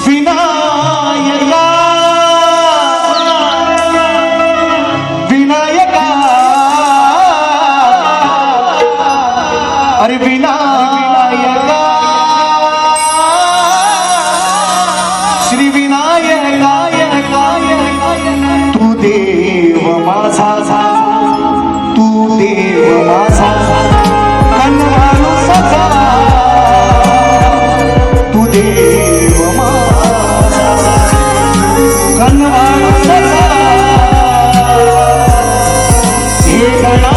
विनायका विनायका अरे विनायका श्री विनायका तू देव माझा तू देव माझा कन्हाळू सखा तू देव माझा कन्हाळू सखा हे गणा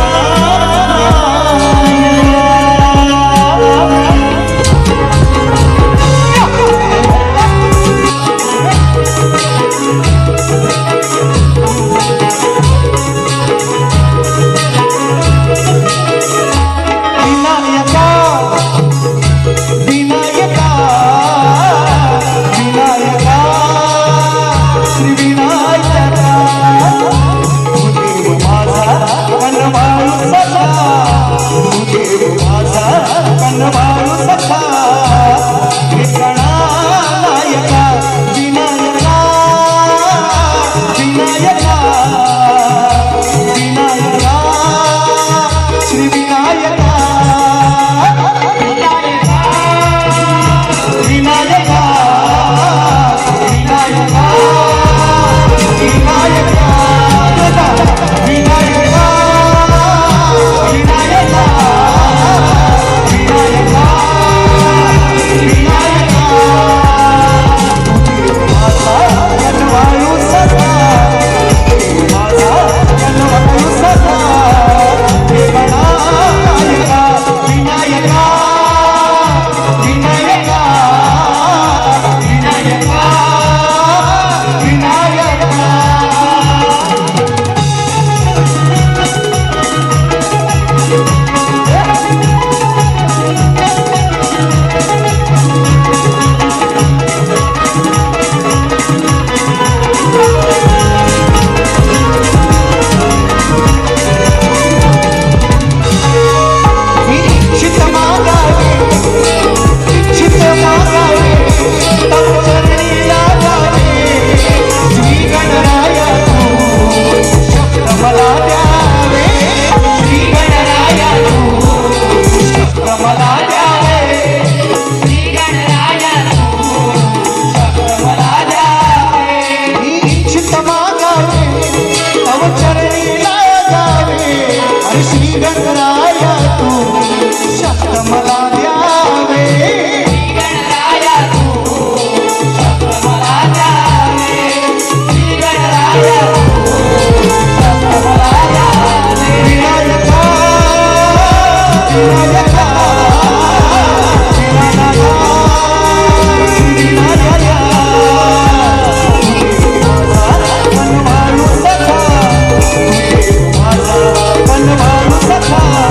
कन्हाळू सखा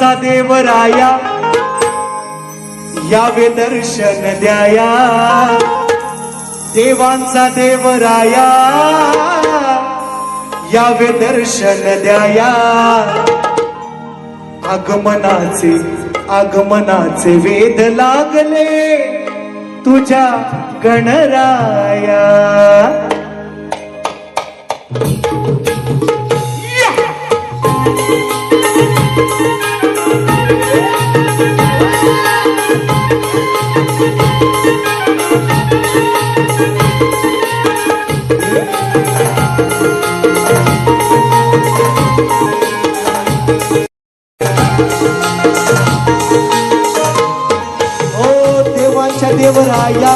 देवांचा देवराया यावे दर्शन द्याया, देवांचा देवराया यावे दर्शन द्याया. आगमनाचे आगमनाचे वेद लागले तुझ्या गणराया. देवराया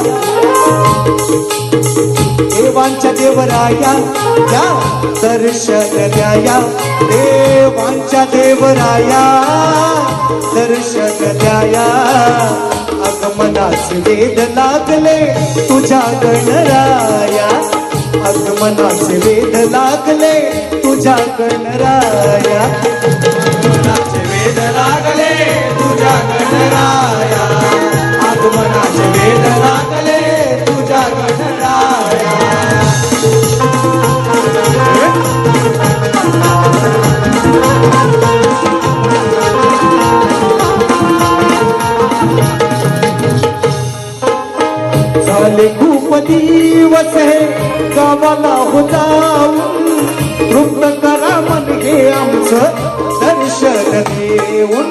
देवांच्या देवराया या दर्शन द्याया, देवांच्या देवराया दर्शन द्याया. आगमनाचे वेद लागले तुझ्या गणराया, आगमनाचे वेद लागले तुझ्या गणराया. आगमनाचे वेद लागले तुझ्या गणराया, आगमनाचे वेद लागले तुझ्या गणराया. झाले खूप दिवस हे गावाला हो जाऊन, तृप्त करा मन हे आमचं दर्शन देऊन,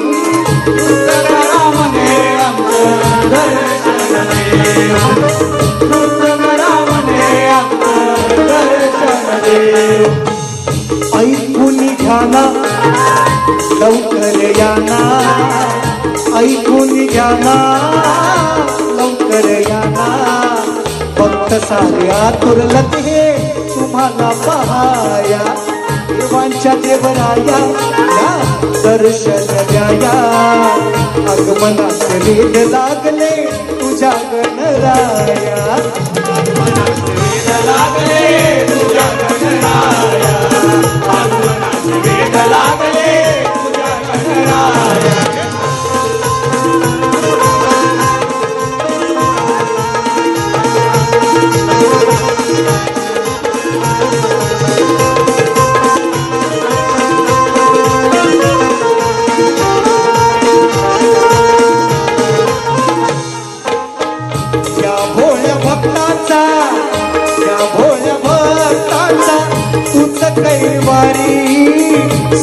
तृप्त करा मन हे आमचं दर्शन देऊन, तृप्त करा मन हे आमचं दर्शन देऊन. ऐकून घ्या ना लवकर या ना, ऐकून घ्या ना लवकर या ना. भक्त सारे आतुरलत हे तुम्हाला पहाया, देवांच्या देवराया या दर्शन द्याया. आगमनाचे वेद लागले तुझ्या गणराया, आगमनाचे वेद लागले तुझ्या गणराया, आगमनाचे वेद लागले तुझ्या गणराया.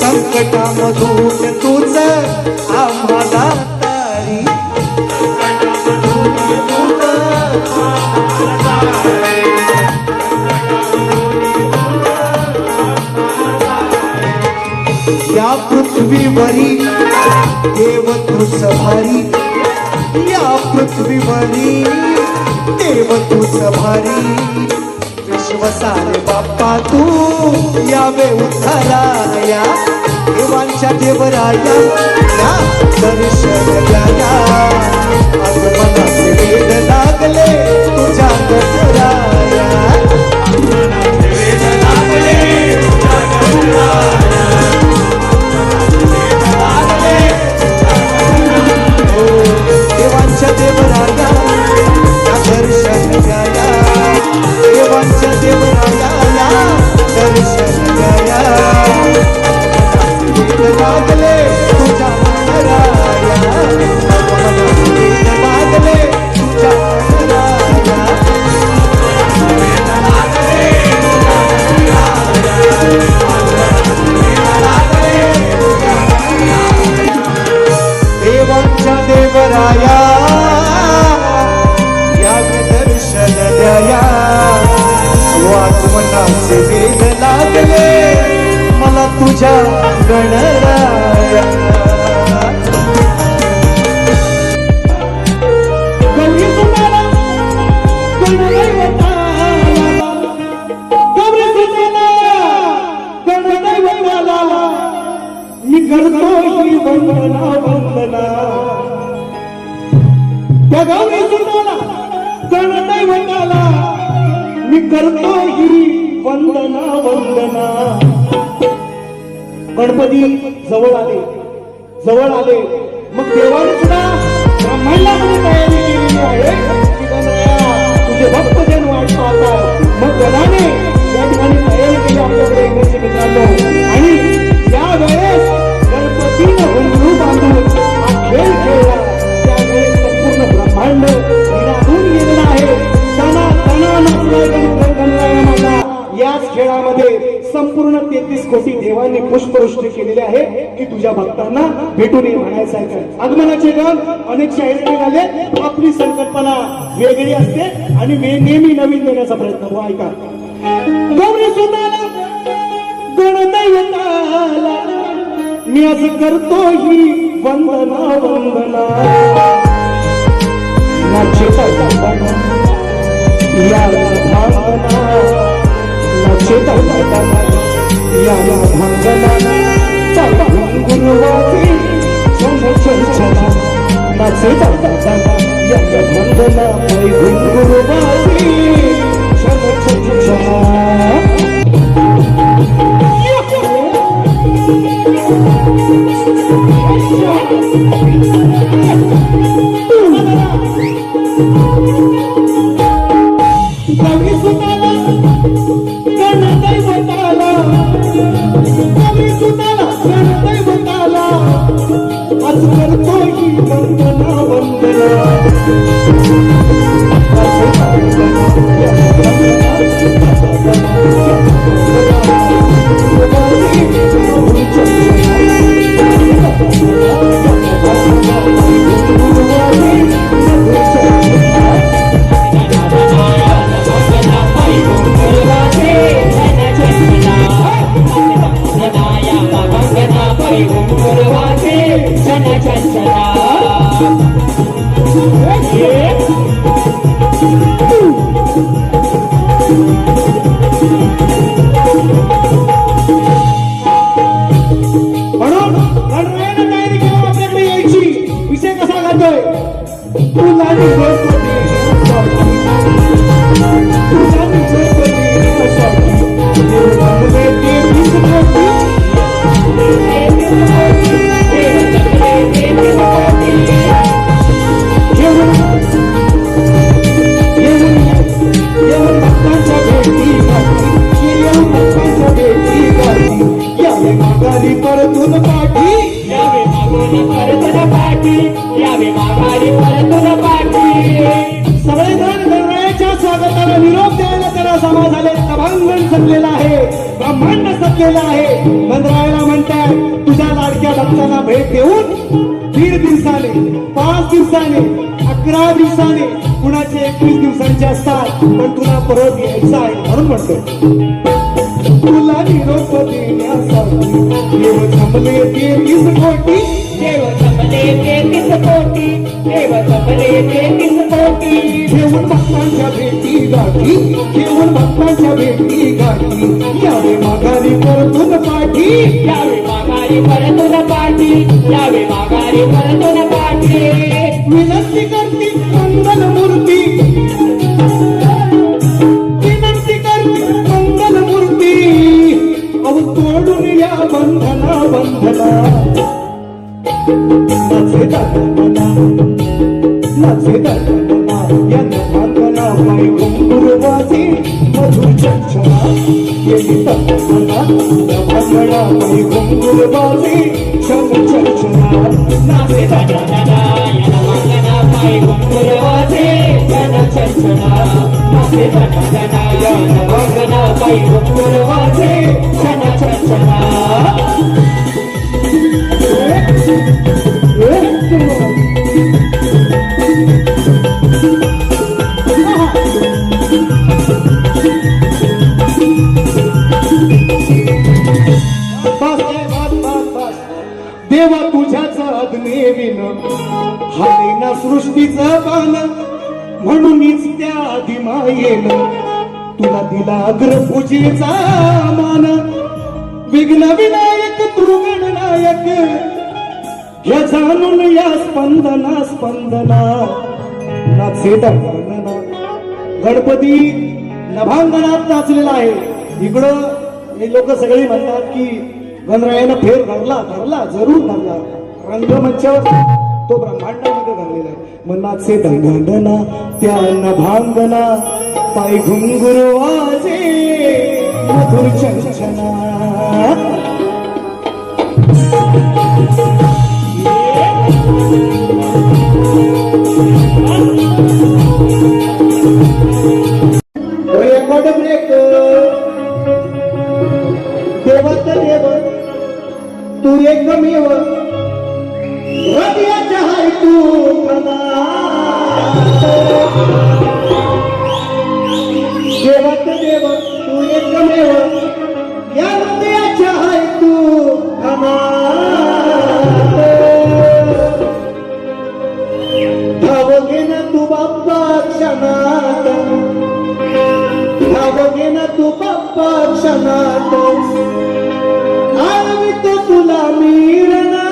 संकटामधून तुझ आम्हाला तारी, या पृथ्वीवरी देव तुझ भारी, या पृथ्वीवरी देव तुझ भारी. विश्वसारे बाप्पा तू यावे उद्धाराया, देवांच्या देवराया या दर्शन द्याया. आगमनाचे वेद लागले तुझ्या गणराया, आगमनाचे वेद लागले तुझ्या गणराया, आगमनाचे वेद लागले तुझ्या गणराया. देवांच्या देवराया या दर्शन द्याया, देवांच्या देवराया या दर्शन द्याया. लागले तुझ्या गणराया, आगमनाचे वेद लागले तुझ्या गणराया, वेद लागले तुझ्या गणराया, आगमनाचे वेद लागले तुझ्या गणराया. देवांच्या देवराया या दर्शन द्याया. आगमनाचे वेद लागले मला तुझ्या गणराया. गौरी सुताला गणदैवताला, गौरी सुताला गणदैवताला मी करतो ही वंदना वंदना. त्या गौरी सुताला गणदैवताला मी करतो ही वंदना वंदना. गणपती जवळ आले, जवळ आले मग देवाने सुद्धा ब्रह्मांडामध्ये तयारी केलेली आहे की गणराया तुझे भक्त जन वाट पाहतात. मग गणाने या ठिकाणी तयारी केली आपल्याकडे येण्याची मित्रांनो. आणि त्यावेळेस गणपतीनं घुंगरू बांधून हा खेळ खेळला. त्यावेळेस संपूर्ण ब्रह्मांड निराळून गेलेला आहे. तना तना नाचलाय गणराया माझा. याच खेळामध्ये संपूर्ण 33 कोटी देवांनी पुष्पवृष्टी केलेली आहे की तुझ्या भक्तांना भेटून ये म्हणायचं आहे. काय आगमनाचे गान अनेक शाहीर झाले. आपली संकल्पना वेगळी असते आणि नेहमी नवीन देण्याचा प्रयत्न. हो ऐका. गौरी सुताला गणदैवताला मी आज करतो ही वंदना वंदना. नाचेता गाताना या भांगना नाचेता गाताना या भांगना चाला गुरुवाची छन छन छन. नाचेता गाताना या भांगना गुरुवाची छन छन छन. गौरी सुताला गणदैवताला गौरी सुताला गणदैवताला आज करतो ही वंदना वंदना. म्हणून गणरायानं तयारी केली आपल्याकडे यायची. विषय कसा घालतोय. तुला माघारी परतून पाठी यावे माघारी परतून पाठी यावे माघारी परतून पाठी. सगळेजण गणरायाच्या स्वागताला निरोप द्यायला त्याला जमा झाले. सभांगण सजलेला आहे. ब्रह्मांड सजलेला आहे. गणरायाला म्हणताय तुझ्या लाडक्या भक्तांना भेट देऊन 1.5 दिवसाने 5 दिवसाने 11 दिवसाने कुणाचे 21 दिवसांचे असतात पण तुला परत यायचं आहे म्हणून म्हणतोय. तुला निरोप देण्यासाठी देव जमले 33 कोटी देव जमले 33 कोटी देव जमले 33 कोटी. घेऊन भक्तांच्या भेटी गाठी घेऊन भक्तांच्या भेटी गाठी यावे माघारी परतून पाठी यावे माघारी परतून पाठी यावे माघारी परतून पाठी. विनंती करती मंगल मूर्ती तोडून या बंधना बंधना. नाचे दादना नाचे दादना या बंधना पाय गुरुवाची मधुर चंचला. येई दादना बंधना पाय गुरुवाची छन चंचला. नाचे दादना या बंधना पाय गुरुवाची छन चंचला. नाचे दादना या बंधना पाय गुरुवाची छन चंचला. देवा तुझ्याच आज्ञेविन हालेना सृष्टीचं बाण म्हणूनच त्या आदिमायेन तुला दिला अग्रपूजेचा मान. विघ्न विनायक दुर्गण नायक घ्या जाणून या स्पंदना स्पंदना. नाचे दंगना गणपती नभांगणात नाचलेला आहे. इकडं हे लोक सगळे म्हणतात की गणरायानं फेर धरला धरला जरूर धरला. रंगमंचावर तो ब्रह्मांडामध्ये भरलेला आहे. मनाचे दंगांगना त्यांना भांगना पाय घुंगुरू वाजे मधुर चंचना. रेकॉर्ड ब्रेक देवत देव तू एकमेव हृदयाच्या हाय तू देवत देव तू एकमेव या हृदयाच्या हाय तू धाव घेणं तू बाप्पा क्षणात धाव घेणं तू बाप्पा क्षणात आळवितो तुला मिळणार.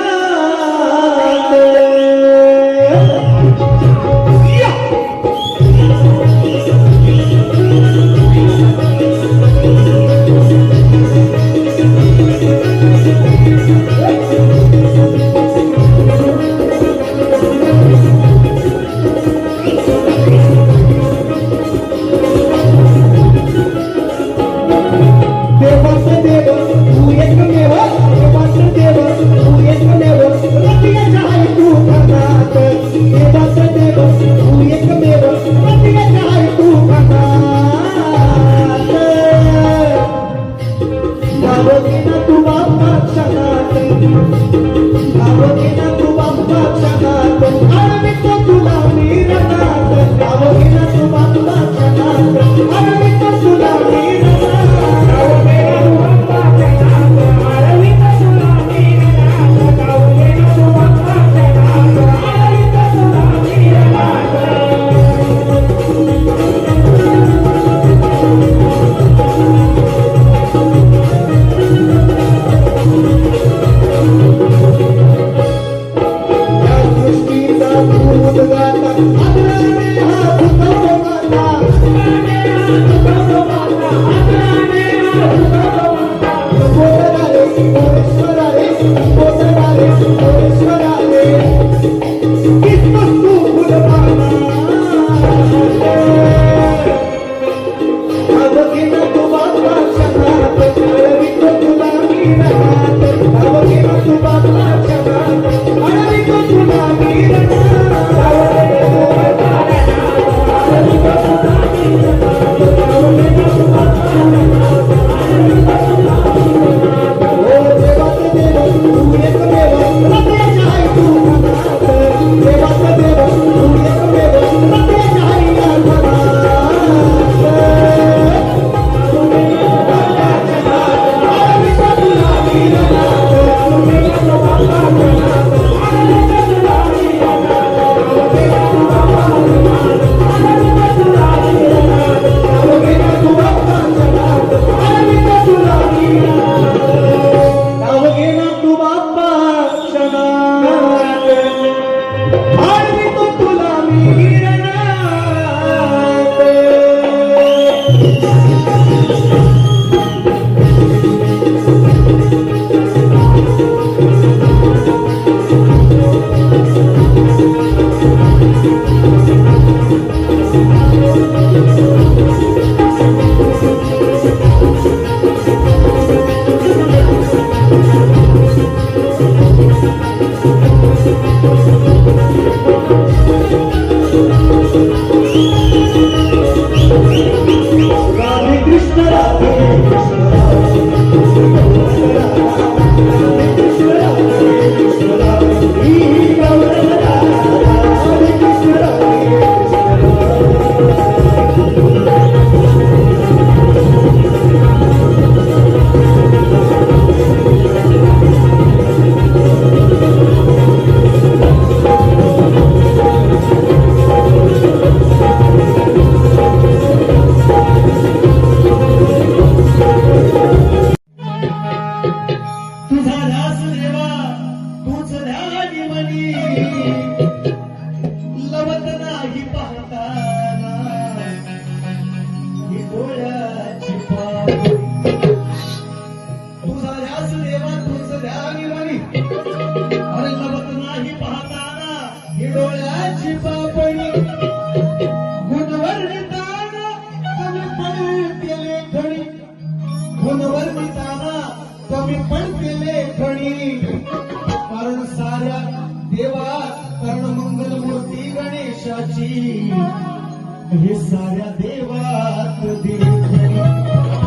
हे साऱ्या देवात देव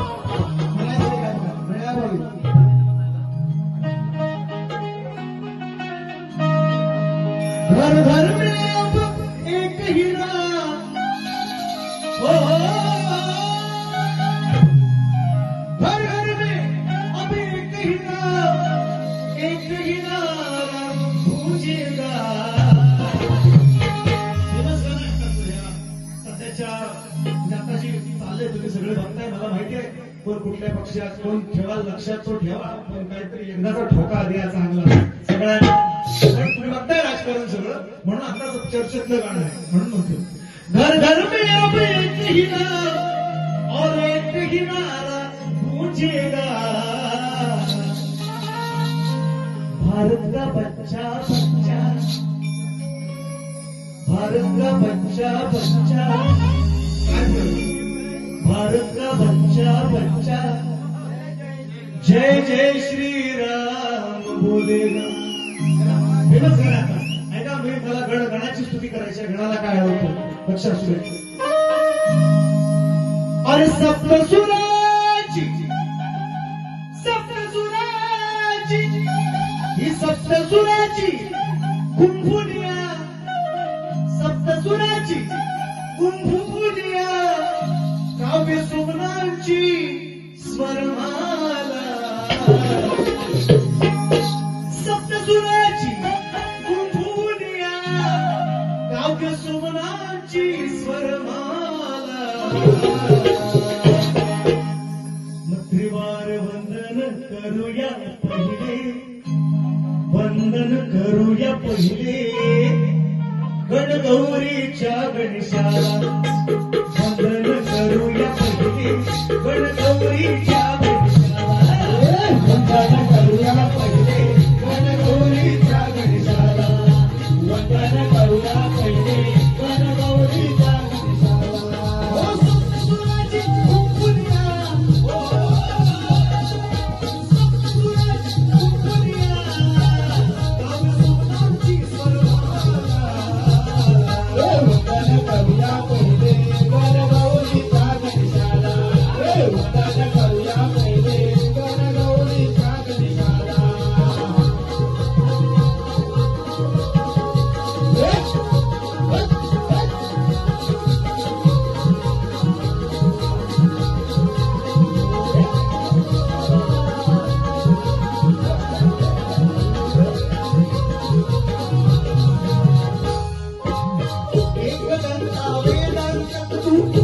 घर घर में अब एक ही नाम हो घर घर में अब एक ही नाम पूजेगा सध्याच्या आताची चालले तुम्ही सगळे बघताय मला माहिती आहे कोण कुठल्या पक्षात कोण ठेवा लक्षात तो ठेवा पण काहीतरी एकदाचा ठोका द्या चांगला सगळ्यांना तुम्ही बघताय राजकारण सगळं म्हणून आता चर्चेतलं गाणं आहे म्हणून म्हणतो घर घर में अब एक ही नाम और एक ही नारा गूंजेगा भारत का बच्चा बच्चा भारत का बच्चा बच्चा भारत का बच्चा बच्चा जय जय श्री राम बोलेगा फेमस गाणं आता ऐका मी मला गणाची स्तुती करायची आहे गणाला काय होतं लक्षात असू दे अरे सप्तसुराची ही सप्तसुराची कुंभुनिया सप्तसुराची कुंभुनिया काव्य सुमनांची स्वरमाला सप्तसुराची कुंभुनिया काव्य सुमनांची स्वरमाला त्रिवार वंदन करूया पहिले वंदन करूया पहिले गणगौरीच्या गणेशाला वंदन करूया पहिले गणगौरीच्या गणेशाला वंदन करूया पहिले गणगौरीच्या गणेशाला वंदन करूया पहिले गणगौरीच्या गणेशाला हो सप्तसुराची कुंभुनिया वेदांत